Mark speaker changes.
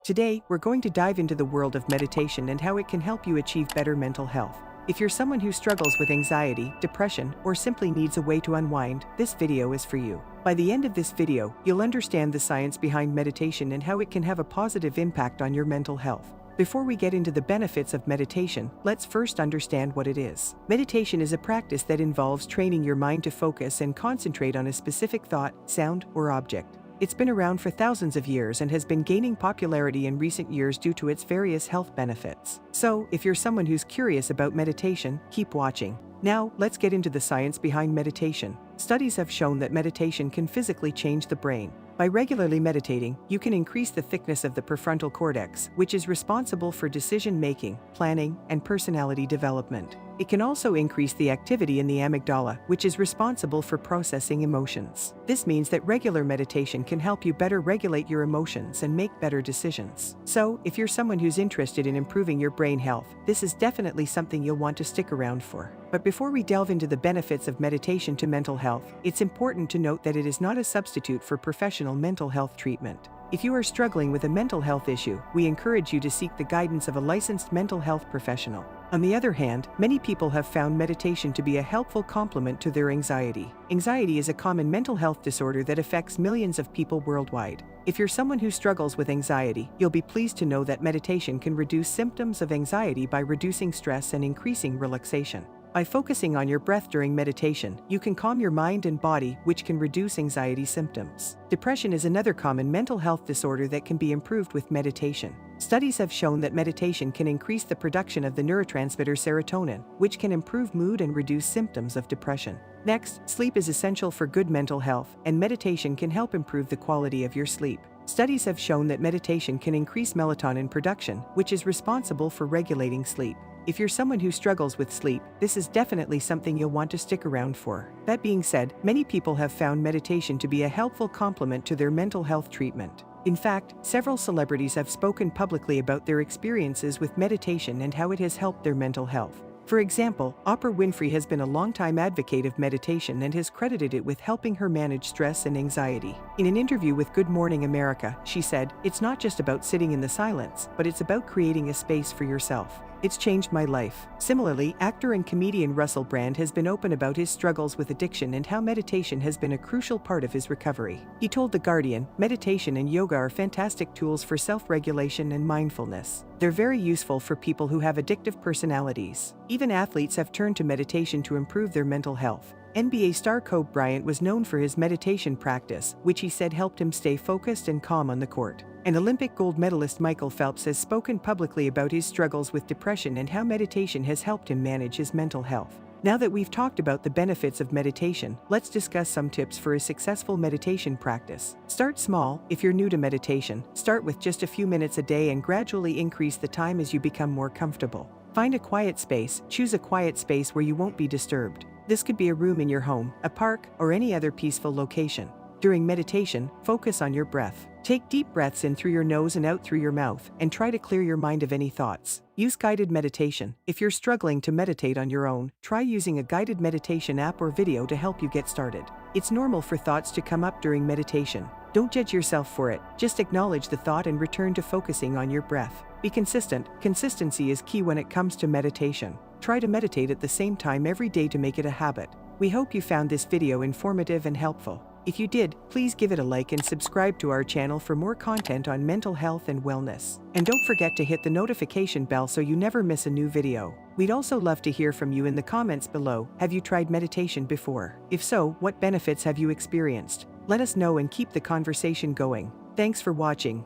Speaker 1: Today, we're going to dive into the world of meditation and how it can help you achieve better mental health. If you're someone who struggles with anxiety, depression, or simply needs a way to unwind, this video is for you. By the end of this video, you'll understand the science behind meditation and how it can have a positive impact on your mental health. Before we get into the benefits of meditation, let's first understand what it is. Meditation is a practice that involves training your mind to focus and concentrate on a specific thought, sound, or object. It's been around for thousands of years and has been gaining popularity in recent years due to its various health benefits. So, if you're someone who's curious about meditation, keep watching. Now, let's get into the science behind meditation. Studies have shown that meditation can physically change the brain. By regularly meditating, you can increase the thickness of the prefrontal cortex, which is responsible for decision-making, planning, and personality development. It can also increase the activity in the amygdala, which is responsible for processing emotions. This means that regular meditation can help you better regulate your emotions and make better decisions. So, if you're someone who's interested in improving your brain health, this is definitely something you'll want to stick around for. But before we delve into the benefits of meditation to mental health, it's important to note that it is not a substitute for professional mental health treatment. If you are struggling with a mental health issue, we encourage you to seek the guidance of a licensed mental health professional. On the other hand, many people have found meditation to be a helpful complement to their anxiety. Anxiety is a common mental health disorder that affects millions of people worldwide. If you're someone who struggles with anxiety, you'll be pleased to know that meditation can reduce symptoms of anxiety by reducing stress and increasing relaxation. By focusing on your breath during meditation, you can calm your mind and body, which can reduce anxiety symptoms. Depression is another common mental health disorder that can be improved with meditation. Studies have shown that meditation can increase the production of the neurotransmitter serotonin, which can improve mood and reduce symptoms of depression. Next, sleep is essential for good mental health, and meditation can help improve the quality of your sleep. Studies have shown that meditation can increase melatonin production, which is responsible for regulating sleep. If you're someone who struggles with sleep, this is definitely something you'll want to stick around for. That being said, many people have found meditation to be a helpful complement to their mental health treatment. In fact, several celebrities have spoken publicly about their experiences with meditation and how it has helped their mental health. For example, Oprah Winfrey has been a longtime advocate of meditation and has credited it with helping her manage stress and anxiety. In an interview with Good Morning America, she said, "It's not just about sitting in the silence, but it's about creating a space for yourself. It's changed my life." Similarly, actor and comedian Russell Brand has been open about his struggles with addiction and how meditation has been a crucial part of his recovery. He told The Guardian, "Meditation and yoga are fantastic tools for self-regulation and mindfulness. They're very useful for people who have addictive personalities. Even athletes have turned to meditation to improve their mental health." NBA star Kobe Bryant was known for his meditation practice, which he said helped him stay focused and calm on the court. And Olympic gold medalist Michael Phelps has spoken publicly about his struggles with depression and how meditation has helped him manage his mental health. Now that we've talked about the benefits of meditation, let's discuss some tips for a successful meditation practice. Start small. If you're new to meditation, start with just a few minutes a day and gradually increase the time as you become more comfortable. Find a quiet space. Choose a quiet space where you won't be disturbed. This could be a room in your home, a park, or any other peaceful location. During meditation, focus on your breath. Take deep breaths in through your nose and out through your mouth, and try to clear your mind of any thoughts. Use guided meditation. If you're struggling to meditate on your own, try using a guided meditation app or video to help you get started. It's normal for thoughts to come up during meditation. Don't judge yourself for it. Just acknowledge the thought and return to focusing on your breath. Be consistent. Consistency is key when it comes to meditation. Try to meditate at the same time every day to make it a habit. We hope you found this video informative and helpful. If you did, please give it a like and subscribe to our channel for more content on mental health and wellness. And don't forget to hit the notification bell so you never miss a new video. We'd also love to hear from you in the comments below. Have you tried meditation before? If so, what benefits have you experienced? Let us know and keep the conversation going. Thanks for watching.